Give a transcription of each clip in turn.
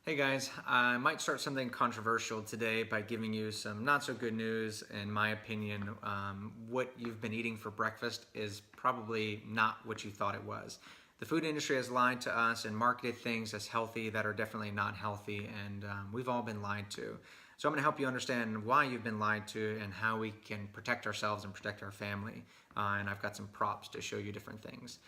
Hey guys, I might start something controversial today by giving you some not so good news. In my opinion, what you've been eating for breakfast is probably not what you thought it was. The food industry has lied to us and marketed things as healthy that are definitely not healthy, and we've all been lied to. So I'm going to help you understand why you've been lied to and how we can protect ourselves and protect our family. And I've got some props to show you different things.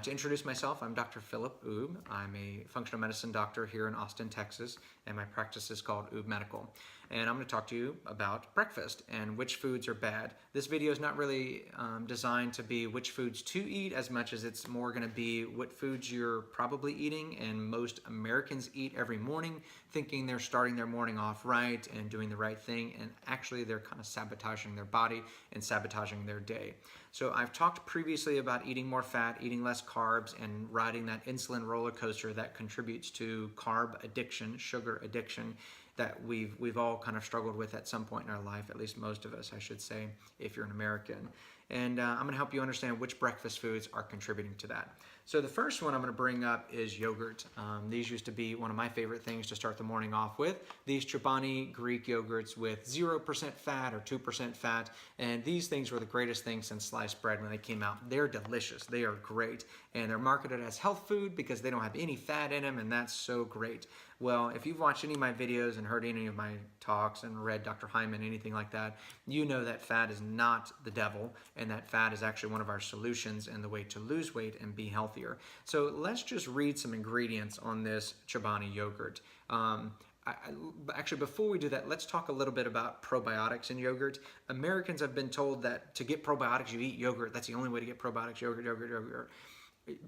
To introduce myself, I'm Dr. Philip Oob. I'm a functional medicine doctor here in Austin, Texas, and my practice is called Oob Medical. And I'm going to talk to you about breakfast and which foods are bad. This video is not really designed to be which foods to eat as much as it's more going to be what foods you're probably eating and most Americans eat every morning, thinking they're starting their morning off right and doing the right thing, and actually they're kind of sabotaging their body and sabotaging their day. So I've talked previously about eating more fat, eating less carbs, and riding that insulin roller coaster that contributes to carb addiction, sugar addiction, that we've all kind of struggled with at some point in our life, at least most of us, I should say, if you're an American. And I'm going to help you understand which breakfast foods are contributing to that. So the first one I'm going to bring up is yogurt. These used to be one of my favorite things to start the morning off with. These Chobani Greek yogurts with 0% fat or 2% fat. And these things were the greatest things since sliced bread when they came out. They're delicious. They are great. And they're marketed as health food because they don't have any fat in them, and that's so great. Well, if you've watched any of my videos and heard any of my talks and read Dr. Hyman, anything like that, you know that fat is not the devil, and that fat is actually one of our solutions and the way to lose weight and be healthier. So let's just read some ingredients on this Chobani yogurt. Actually, before we do that, let's talk a little bit about probiotics in yogurt. Americans have been told that to get probiotics, you eat yogurt. That's the only way to get probiotics, yogurt.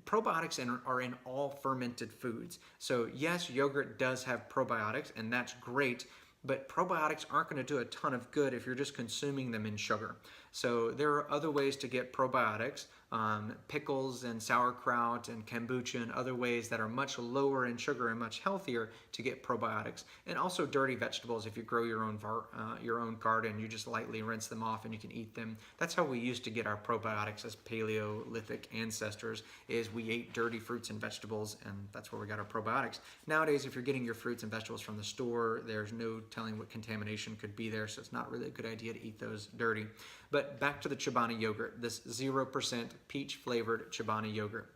Probiotics are in all fermented foods. So yes, yogurt does have probiotics, and that's great, but probiotics aren't going to do a ton of good if you're just consuming them in sugar. So there are other ways to get probiotics, pickles and sauerkraut and kombucha and other ways that are much lower in sugar and much healthier to get probiotics. And also dirty vegetables. If you grow your own garden, you just lightly rinse them off and you can eat them. That's how we used to get our probiotics as Paleolithic ancestors, is we ate dirty fruits and vegetables, and that's where we got our probiotics. Nowadays, if you're getting your fruits and vegetables from the store, there's no telling what contamination could be there, so it's not really a good idea to eat those dirty. But back to the Chobani yogurt, this 0% peach flavored Chobani yogurt.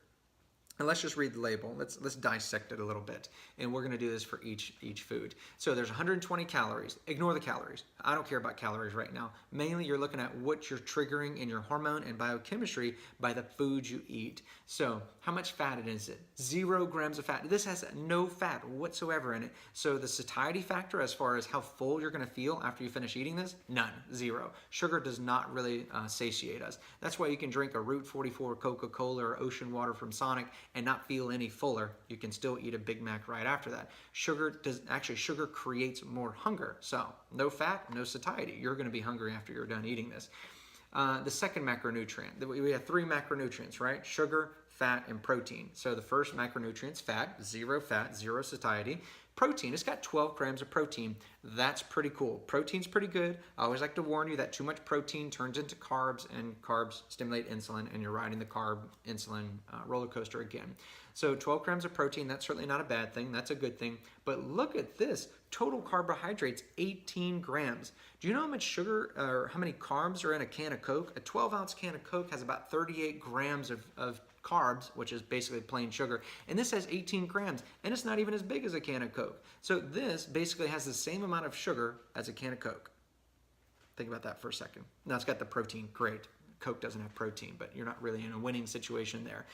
And let's just read the label. Let's dissect it a little bit. And we're going to do this for each food. So there's 120 calories. Ignore the calories. I don't care about calories right now. Mainly you're looking at what you're triggering in your hormone and biochemistry by the foods you eat. So how much fat is it? 0 grams of fat. This has no fat whatsoever in it. So the satiety factor, as far as how full you're going to feel after you finish eating this, none. 0. Sugar does not really satiate us. That's why you can drink a Route 44 Coca-Cola or ocean water from Sonic and not feel any fuller. You can still eat a Big Mac right after that. Sugar creates more hunger. So no fat, no satiety. You're going to be hungry after you're done eating this. The second macronutrient, we have 3 macronutrients, right? Sugar, fat, and protein. So the first macronutrient's fat, 0 satiety. Protein, it's got 12 grams of protein. That's pretty cool. Protein's pretty good. I always like to warn you that too much protein turns into carbs, and carbs stimulate insulin, and you're riding the carb insulin roller coaster again. So 12 grams of protein, that's certainly not a bad thing. That's a good thing. But look at this. Total carbohydrates, 18 grams. Do you know how much sugar or how many carbs are in a can of Coke? A 12-ounce can of Coke has about 38 grams of carbs, which is basically plain sugar, and this has 18 grams, and it's not even as big as a can of Coke. So this basically has the same amount of sugar as a can of Coke. Think about that for a second. Now it's got the protein, great. Coke doesn't have protein, but you're not really in a winning situation there.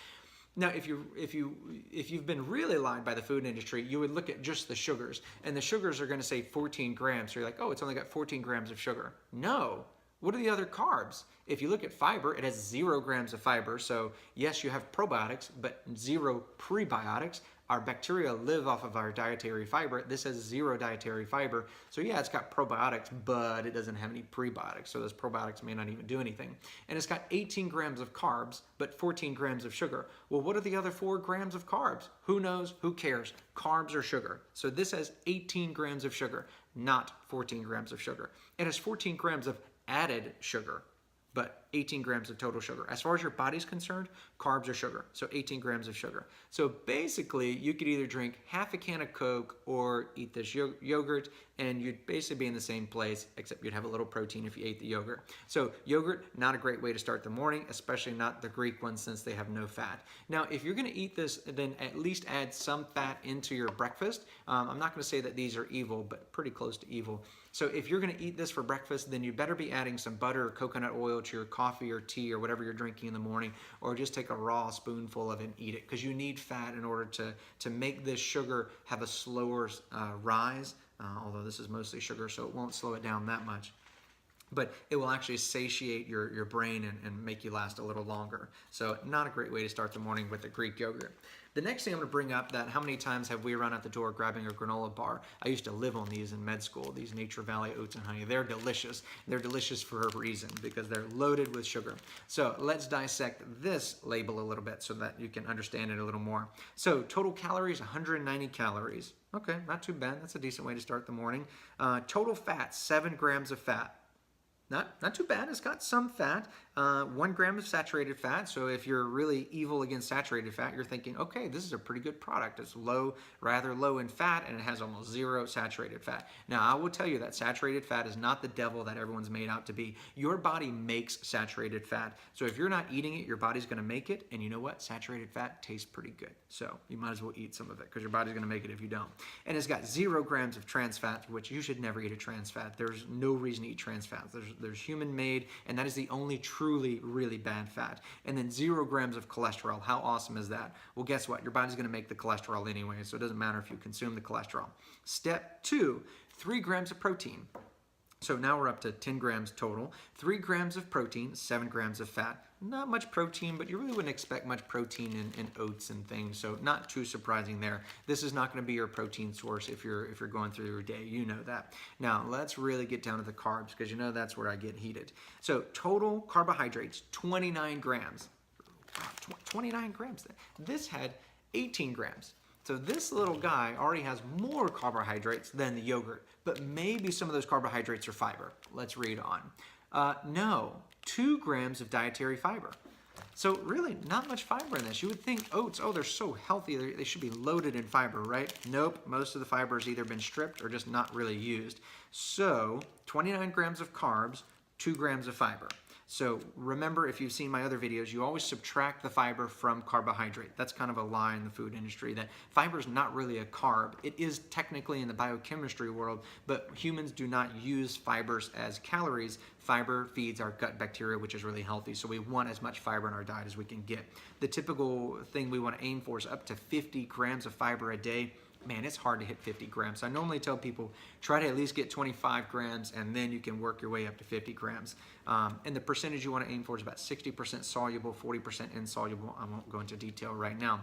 Now, if you've been really lied by the food industry, you would look at just the sugars, and the sugars are going to say 14 grams. So you're like, oh, it's only got 14 grams of sugar. No. What are the other carbs? If you look at fiber, it has 0 grams of fiber. So yes, you have probiotics, but 0 prebiotics. Our bacteria live off of our dietary fiber. This has 0 dietary fiber. So yeah, it's got probiotics, but it doesn't have any prebiotics. So those probiotics may not even do anything. And it's got 18 grams of carbs, but 14 grams of sugar. Well, what are the other 4 grams of carbs? Who knows? Who cares? Carbs or sugar. So this has 18 grams of sugar, not 14 grams of sugar. It has 14 grams of added sugar, but 18 grams of total sugar. As far as your body's concerned, carbs are sugar, so 18 grams of sugar. So basically, you could either drink half a can of Coke or eat this yogurt, and you'd basically be in the same place, except you'd have a little protein if you ate the yogurt. So yogurt, not a great way to start the morning, especially not the Greek ones since they have no fat. Now, if you're gonna eat this, then at least add some fat into your breakfast. I'm not gonna say that these are evil, but pretty close to evil. So if you're gonna eat this for breakfast, then you better be adding some butter or coconut oil to your coffee or tea or whatever you're drinking in the morning, or just take a raw spoonful of it and eat it, because you need fat in order to make this sugar have a slower rise, although this is mostly sugar, so it won't slow it down that much. But it will actually satiate your brain and make you last a little longer. So not a great way to start the morning with a Greek yogurt. The next thing I'm going to bring up, that how many times have we run out the door grabbing a granola bar? I used to live on these in med school, these Nature Valley oats and honey. They're delicious. They're delicious for a reason, because they're loaded with sugar. So let's dissect this label a little bit so that you can understand it a little more. So total calories, 190 calories. Okay, not too bad. That's a decent way to start the morning. Total fat, 7 grams of fat. Not too bad. It's got some fat. 1 gram of saturated fat. So if you're really evil against saturated fat, you're thinking, okay, this is a pretty good product. It's low, rather low in fat, and it has almost 0 saturated fat. Now, I will tell you that saturated fat is not the devil that everyone's made out to be. Your body makes saturated fat. So if you're not eating it, your body's going to make it. And you know what? Saturated fat tastes pretty good. So you might as well eat some of it, because your body's going to make it if you don't. And it's got 0 grams of trans fat, which you should never eat a trans fat. There's no reason to eat trans fats. There's human made, and that is the only truly, really bad fat. And then 0 grams of cholesterol. How awesome is that? Well, guess what? Your body's going to make the cholesterol anyway, so it doesn't matter if you consume the cholesterol. Step 2, 3 grams of protein. So now we're up to 10 grams total. 3 grams of protein, 7 grams of fat. Not much protein, but you really wouldn't expect much protein in oats and things, so not too surprising there. This is not going to be your protein source if you're going through your day. You know that. Now, let's really get down to the carbs, because you know that's where I get heated. So total carbohydrates, 29 grams. Wow, 29 grams. This had 18 grams. So this little guy already has more carbohydrates than the yogurt, but maybe some of those carbohydrates are fiber. Let's read on. No, 2 grams of dietary fiber. So really not much fiber in this. You would think oats, oh, they're so healthy, they should be loaded in fiber, right? Nope, most of the fiber has either been stripped or just not really used. So 29 grams of carbs, 2 grams of fiber. So remember, if you've seen my other videos, you always subtract the fiber from carbohydrate. That's kind of a lie in the food industry, that fiber is not really a carb. It is technically in the biochemistry world, but humans do not use fibers as calories. Fiber feeds our gut bacteria, which is really healthy, so we want as much fiber in our diet as we can get. The typical thing we want to aim for is up to 50 grams of fiber a day. Man, it's hard to hit 50 grams. I normally tell people, try to at least get 25 grams, and then you can work your way up to 50 grams. And the percentage you want to aim for is about 60% soluble, 40% insoluble. I won't go into detail right now.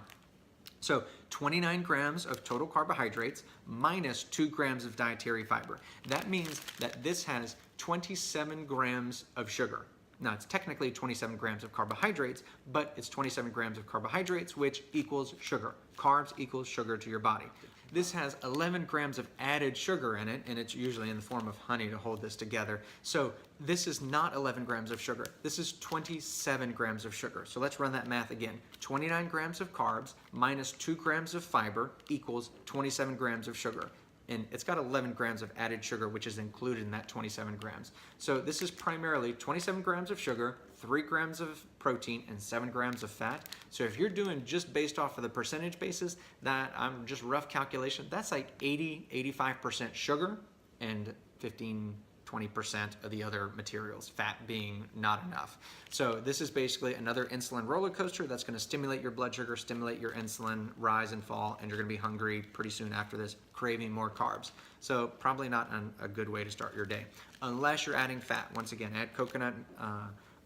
So 29 grams of total carbohydrates minus 2 grams of dietary fiber. That means that this has 27 grams of sugar. Now, it's technically 27 grams of carbohydrates, but it's 27 grams of carbohydrates, which equals sugar. Carbs equals sugar to your body. This has 11 grams of added sugar in it, and it's usually in the form of honey to hold this together. So this is not 11 grams of sugar. This is 27 grams of sugar. So let's run that math again. 29 grams of carbs minus 2 grams of fiber equals 27 grams of sugar. And it's got 11 grams of added sugar, which is included in that 27 grams. So this is primarily 27 grams of sugar, 3 grams of protein, and 7 grams of fat. So if you're doing just based off of the percentage basis, that I'm just rough calculation, that's like 85% sugar and 20% of the other materials, fat being not enough. So this is basically another insulin roller coaster that's going to stimulate your blood sugar, stimulate your insulin rise and fall, and you're going to be hungry pretty soon after this, craving more carbs. So probably not a good way to start your day, unless you're adding fat. Once again, add coconut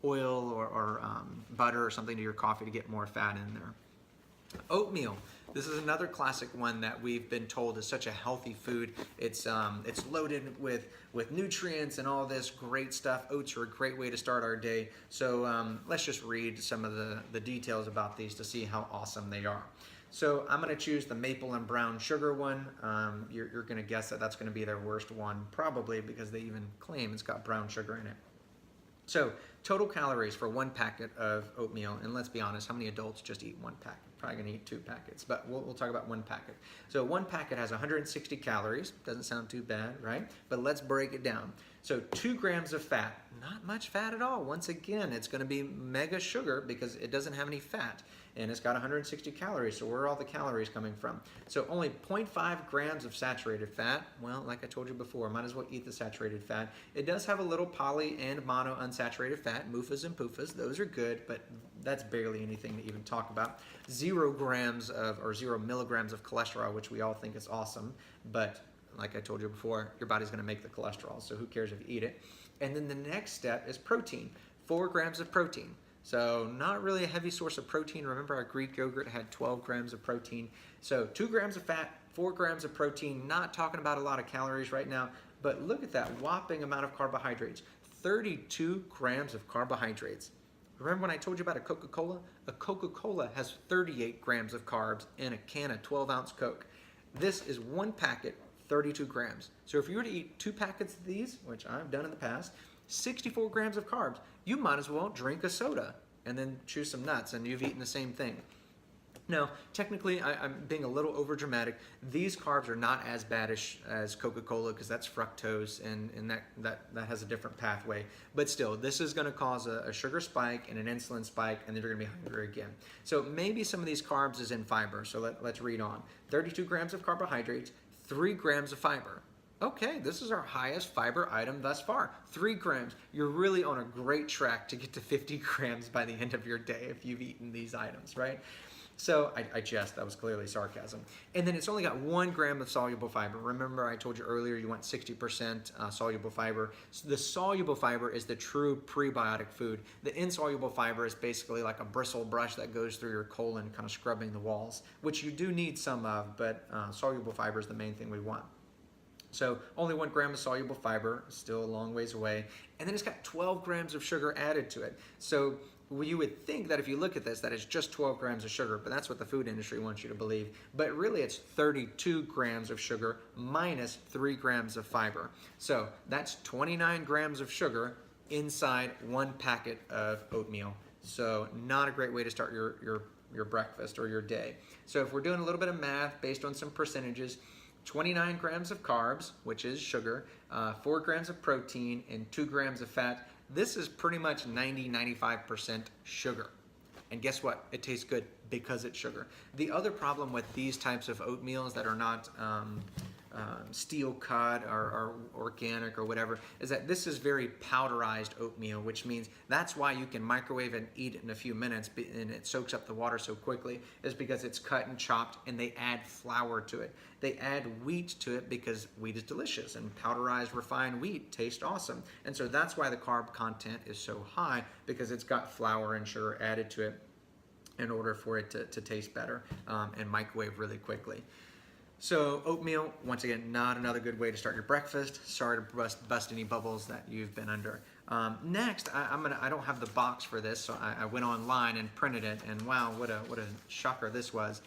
oil or butter or something to your coffee to get more fat in there. Oatmeal. This is another classic one that we've been told is such a healthy food. It's loaded with nutrients and all this great stuff. Oats are a great way to start our day. So let's just read some of the details about these to see how awesome they are. So I'm going to choose the maple and brown sugar one. You're going to guess that that's going to be their worst one, probably because they even claim it's got brown sugar in it. So Total calories for one packet of oatmeal, and let's be honest, how many adults just eat one packet? Probably gonna eat 2 packets, but we'll talk about one packet. So one packet has 160 calories. Doesn't sound too bad, right? But let's break it down. So 2 grams of fat, not much fat at all. Once again, it's gonna be mega sugar because it doesn't have any fat. And it's got 160 calories, so where are all the calories coming from? So only 0.5 grams of saturated fat. Well, like I told you before, might as well eat the saturated fat. It does have a little poly and mono unsaturated fat, MUFAs and PUFAs. Those are good, but that's barely anything to even talk about. 0 grams of, or 0 milligrams of cholesterol, which we all think is awesome, but like I told you before, your body's gonna make the cholesterol, so who cares if you eat it? And then the next step is protein, 4 grams of protein. So not really a heavy source of protein. Remember our Greek yogurt had 12 grams of protein. So 2 grams of fat, 4 grams of protein, not talking about a lot of calories right now, but look at that whopping amount of carbohydrates, 32 grams of carbohydrates. Remember when I told you about a Coca-Cola? A Coca-Cola has 38 grams of carbs in a can of 12-ounce Coke. This is one packet, 32 grams. So if you were to eat 2 packets of these, which I've done in the past, 64 grams of carbs, you might as well drink a soda and then chew some nuts and you've eaten the same thing. Now, technically, I'm being a little over dramatic. These carbs are not as bad as Coca-Cola because that's fructose and that has a different pathway. But still, this is going to cause a sugar spike and an insulin spike, and then you're going to be hungry again. So maybe some of these carbs is in fiber. So let's read on. 32 grams of carbohydrates, 3 grams of fiber. Okay, this is our highest fiber item thus far, 3 grams. You're really on a great track to get to 50 grams by the end of your day if you've eaten these items, right? So I jest, that was clearly sarcasm. And then it's only got 1 gram of soluble fiber. Remember I told you earlier you want 60% soluble fiber. So the soluble fiber is the true prebiotic food. The insoluble fiber is basically like a bristle brush that goes through your colon, kind of scrubbing the walls, which you do need some of, but soluble fiber is the main thing we want. So only 1 gram of soluble fiber, still a long ways away. And then it's got 12 grams of sugar added to it. So you would think that if you look at this, that it's just 12 grams of sugar, but that's what the food industry wants you to believe. But really it's 32 grams of sugar minus 3 grams of fiber. So that's 29 grams of sugar inside 1 packet of oatmeal. So not a great way to start your breakfast or your day. So if we're doing a little bit of math based on some percentages, 29 grams of carbs, which is sugar, 4 grams of protein, and 2 grams of fat. This is pretty much 90-95% sugar. And guess what? It tastes good because it's sugar. The other problem with these types of oatmeals that are not steel cut or organic or whatever is that this is very powderized oatmeal, which means that's why you can microwave and eat it in a few minutes and it soaks up the water so quickly, is because it's cut and chopped and they add flour to it. They add wheat to it because wheat is delicious and powderized refined wheat tastes awesome. And so that's why the carb content is so high, because it's got flour and sugar added to it in order for it to taste better and microwave really quickly. So oatmeal, once again, not another good way to start your breakfast. Sorry to bust any bubbles that you've been under. Next, I don't have the box for this, so I went online and printed it, and wow, what a shocker this was.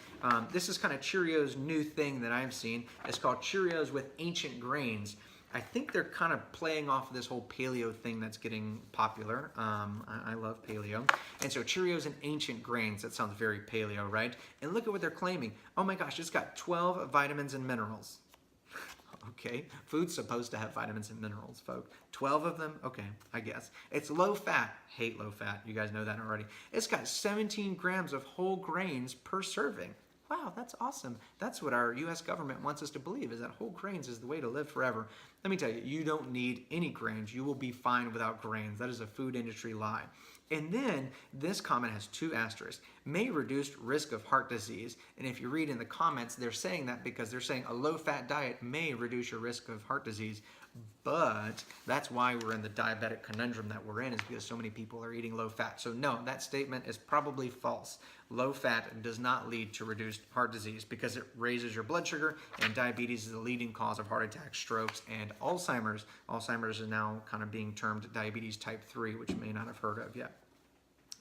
This is kind of Cheerios' new thing that I've seen. It's called Cheerios with ancient grains. I think they're kind of playing off of this whole paleo thing that's getting popular. I love paleo. And so Cheerios and ancient grains, that sounds very paleo, right? And look at what they're claiming. Oh my gosh, it's got 12 vitamins and minerals. Okay, food's supposed to have vitamins and minerals, folks. 12 of them? Okay, I guess. It's low fat. Hate low fat. You guys know that already. It's got 17 grams of whole grains per serving. Wow, that's awesome. That's what our U.S. government wants us to believe, is that whole grains is the way to live forever. Let me tell you, you don't need any grains. You will be fine without grains. That is a food industry lie. And then this comment has 2 asterisks. May reduce risk of heart disease. And if you read in the comments, they're saying that because they're saying a low-fat diet may reduce your risk of heart disease. But that's why we're in the diabetic conundrum that we're in, is because so many people are eating low fat. So no, that statement is probably false. Low fat does not lead to reduced heart disease because it raises your blood sugar, and diabetes is the leading cause of heart attacks, strokes, and Alzheimer's. Alzheimer's is now kind of being termed diabetes type 3, which you may not have heard of yet.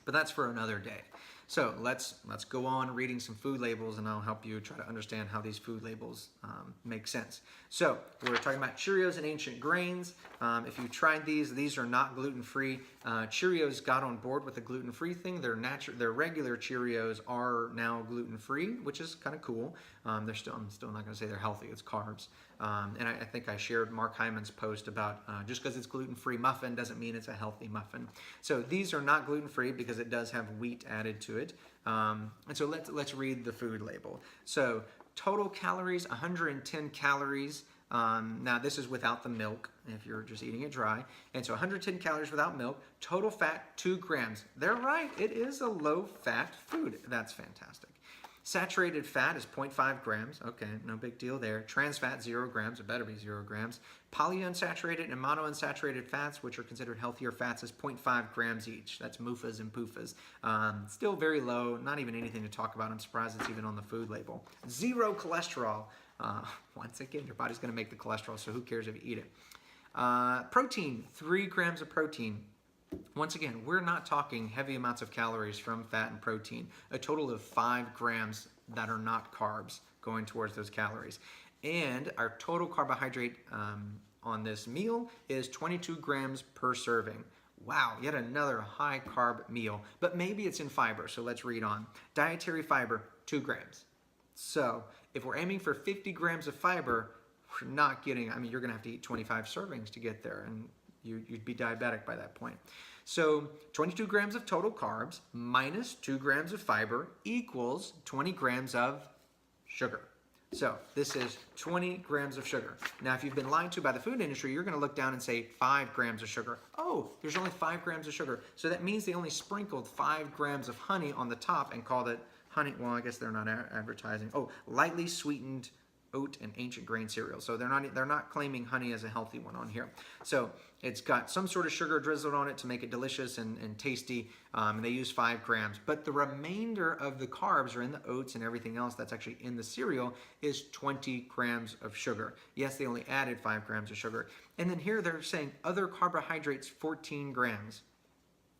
But that's for another day. So let's go on reading some food labels, and I'll help you try to understand how these food labels make sense. So we're talking about Cheerios and ancient grains. If you tried these are not gluten-free. Cheerios got on board with the gluten-free thing. Their regular Cheerios are now gluten-free, which is kind of cool. I'm still not going to say they're healthy. It's carbs. And I think I shared Mark Hyman's post about just because it's gluten-free muffin doesn't mean it's a healthy muffin. So these are not gluten-free because it does have wheat added to it. And so let's read the food label. So total calories, 110 calories. Now this is without the milk if you're just eating it dry. And so 110 calories without milk. Total fat, 2 grams. They're right. It is a low-fat food. That's fantastic. Saturated fat is 0.5 grams. Okay, no big deal there. Trans fat, 0 grams. It better be 0 grams. Polyunsaturated and monounsaturated fats, which are considered healthier fats, is 0.5 grams each. That's MUFAs and PUFAs. Still very low. Not even anything to talk about. I'm surprised it's even on the food label. 0 cholesterol. Once again, your body's going to make the cholesterol, so who cares if you eat it? Protein, 3 grams of protein. Once again, we're not talking heavy amounts of calories from fat and protein. A total of 5 grams that are not carbs going towards those calories. And our total carbohydrate on this meal is 22 grams per serving. Wow, yet another high carb meal. But maybe it's in fiber, so let's read on. Dietary fiber, 2 grams. So if we're aiming for 50 grams of fiber, we're not getting, you're going to have to eat 25 servings to get there. And you'd be diabetic by that point. So 22 grams of total carbs minus 2 grams of fiber equals 20 grams of sugar. So this is 20 grams of sugar. Now, if you've been lied to by the food industry, you're going to look down and say 5 grams of sugar. Oh, there's only 5 grams of sugar. So that means they only sprinkled 5 grams of honey on the top and called it honey. Well, I guess they're not advertising. Oh, lightly sweetened oat and ancient grain cereal. So they're not claiming honey as a healthy one on here. So it's got some sort of sugar drizzled on it to make it delicious and tasty. And they use 5 grams. But the remainder of the carbs are in the oats and everything else that's actually in the cereal is 20 grams of sugar. Yes, they only added 5 grams of sugar. And then here they're saying other carbohydrates, 14 grams.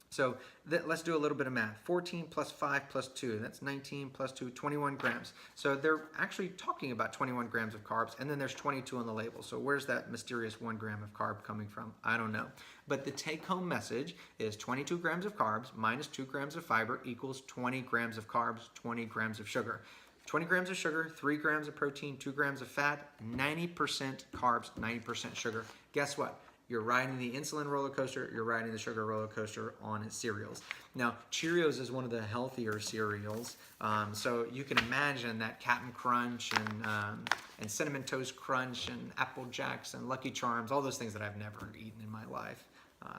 So let's do a little bit of math. 14 plus 5 plus 2, that's 19 plus 2, 21 grams. So they're actually talking about 21 grams of carbs, and then there's 22 on the label. So where's that mysterious 1 gram of carb coming from? I don't know. But the take-home message is 22 grams of carbs minus 2 grams of fiber equals 20 grams of carbs, 20 grams of sugar. 20 grams of sugar, 3 grams of protein, 2 grams of fat, 90% carbs, 90% sugar. Guess what? You're riding the insulin roller coaster, you're riding the sugar roller coaster on cereals. Now, Cheerios is one of the healthier cereals, so you can imagine that Cap'n Crunch and Cinnamon Toast Crunch and Apple Jacks and Lucky Charms, all those things that I've never eaten in my life.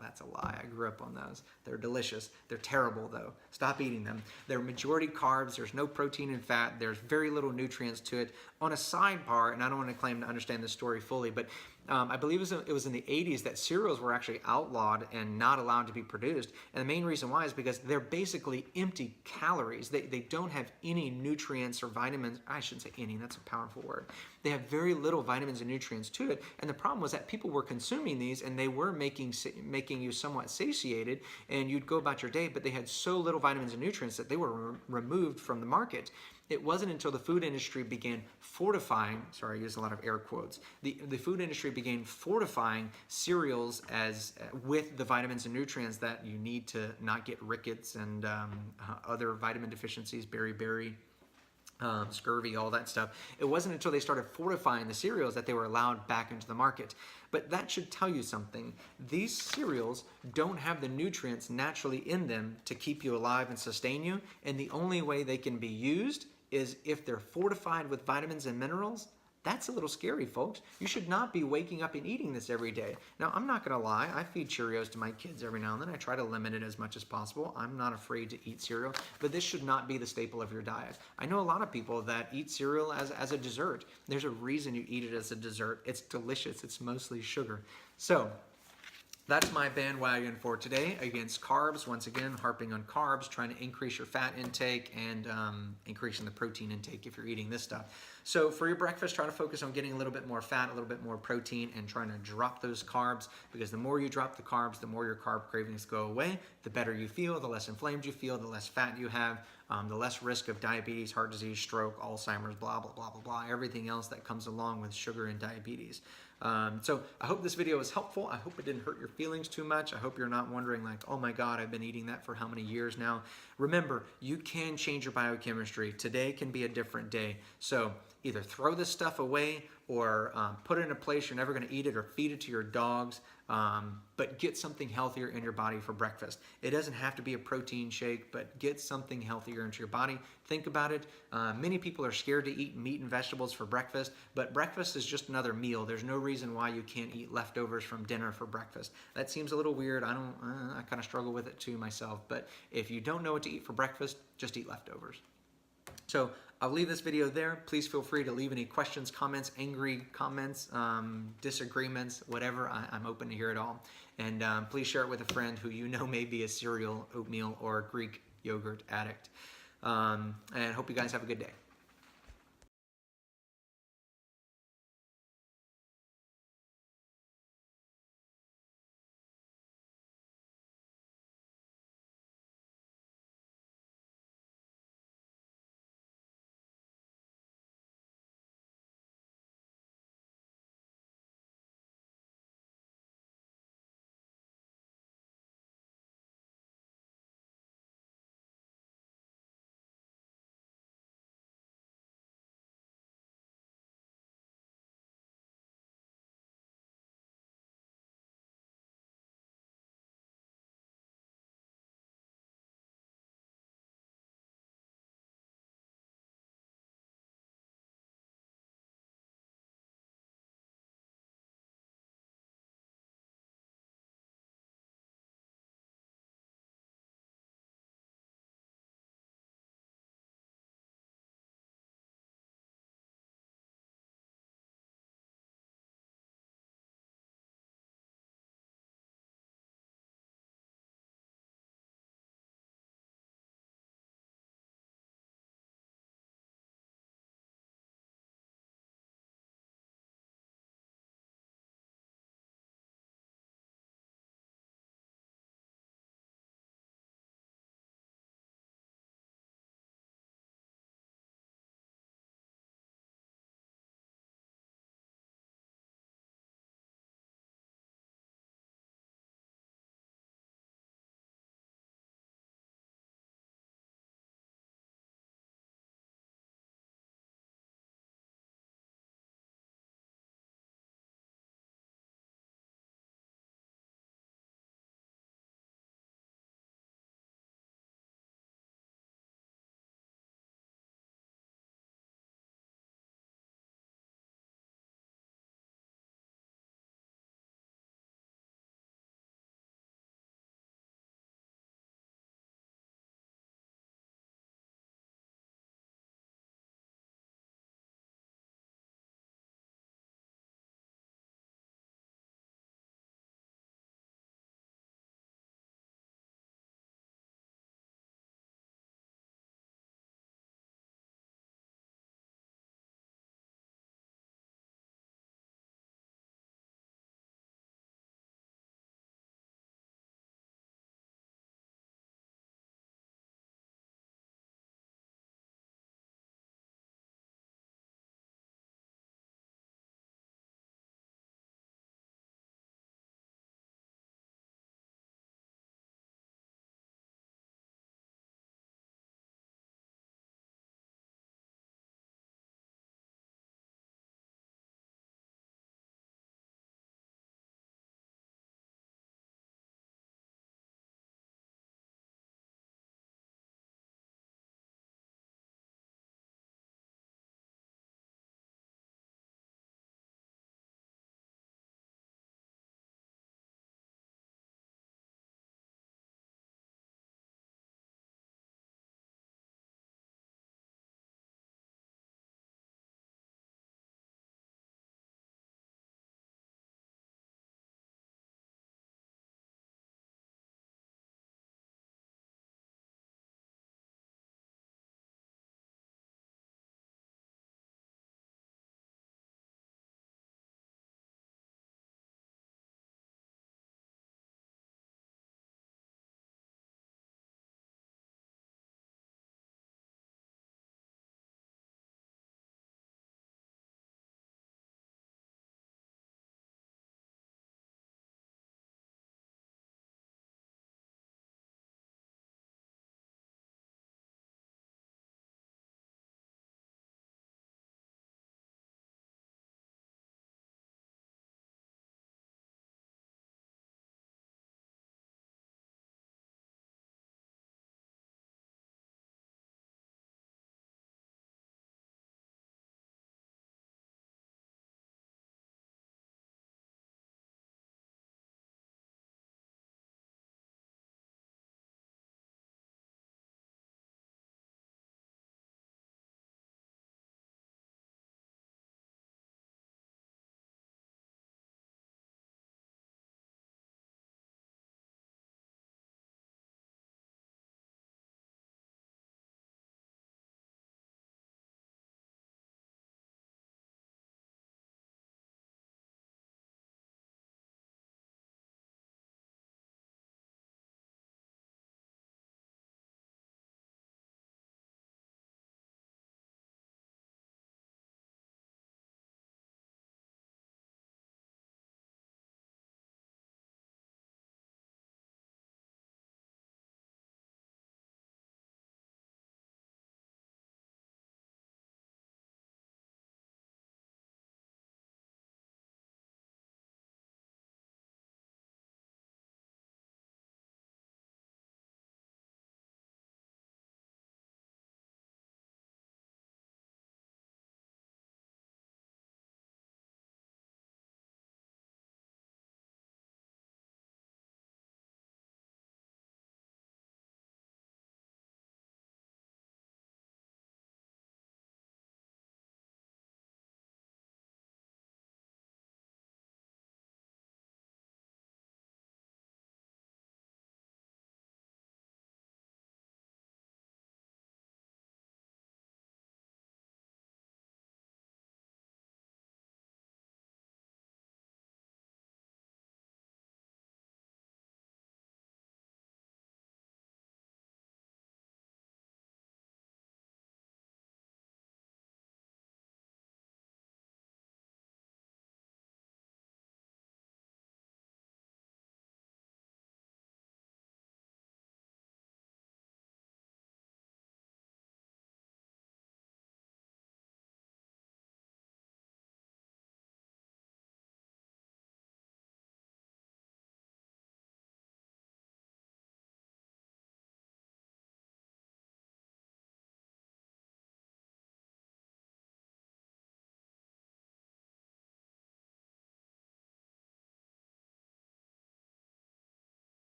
That's a lie. I grew up on those. They're delicious. They're terrible, though. Stop eating them. They're majority carbs. There's no protein and fat. There's very little nutrients to it. On a sidebar, and I don't want to claim to understand this story fully, but I believe it was in the 80s that cereals were actually outlawed and not allowed to be produced. And the main reason why is because they're basically empty calories. They don't have any nutrients or vitamins. I shouldn't say any. That's a powerful word. They have very little vitamins and nutrients to it. And the problem was that people were consuming these and they were making you somewhat satiated, and you'd go about your day, but they had so little vitamins and nutrients that they were removed from the market. It wasn't until the food industry began fortifying, sorry, I use a lot of air quotes, the food industry began fortifying cereals with the vitamins and nutrients that you need to not get rickets and other vitamin deficiencies, beriberi, scurvy, all that stuff. It wasn't until they started fortifying the cereals that they were allowed back into the market. But that should tell you something. These cereals don't have the nutrients naturally in them to keep you alive and sustain you, and the only way they can be used is if they're fortified with vitamins and minerals. That's a little scary, folks. You should not be waking up and eating this every day. Now, I'm not going to lie. I feed Cheerios to my kids every now and then. I try to limit it as much as possible. I'm not afraid to eat cereal, but this should not be the staple of your diet. I know a lot of people that eat cereal as a dessert. There's a reason you eat it as a dessert. It's delicious. It's mostly sugar. So that's my bandwagon for today against carbs. Once again, harping on carbs, trying to increase your fat intake and increasing the protein intake if you're eating this stuff. So for your breakfast, try to focus on getting a little bit more fat, a little bit more protein, and trying to drop those carbs, because the more you drop the carbs, the more your carb cravings go away, the better you feel, the less inflamed you feel, the less fat you have, the less risk of diabetes, heart disease, stroke, Alzheimer's, blah, blah, blah, blah, blah, everything else that comes along with sugar and diabetes. So I hope this video was helpful. I hope it didn't hurt your feelings too much. I hope you're not wondering like, oh my God, I've been eating that for how many years now? Remember, you can change your biochemistry. Today can be a different day. So either throw this stuff away or put it in a place you're never going to eat it, or feed it to your dogs, but get something healthier in your body for breakfast. It doesn't have to be a protein shake, but get something healthier into your body. Think about it. Many people are scared to eat meat and vegetables for breakfast, but breakfast is just another meal. There's no reason why you can't eat leftovers from dinner for breakfast. That seems a little weird. I kind of struggle with it too myself, but if you don't know what to eat for breakfast, just eat leftovers. So I'll leave this video there. Please feel free to leave any questions, comments, angry comments, disagreements, whatever. I'm open to hear it all. And please share it with a friend who you know may be a cereal, oatmeal, or Greek yogurt addict. And hope you guys have a good day.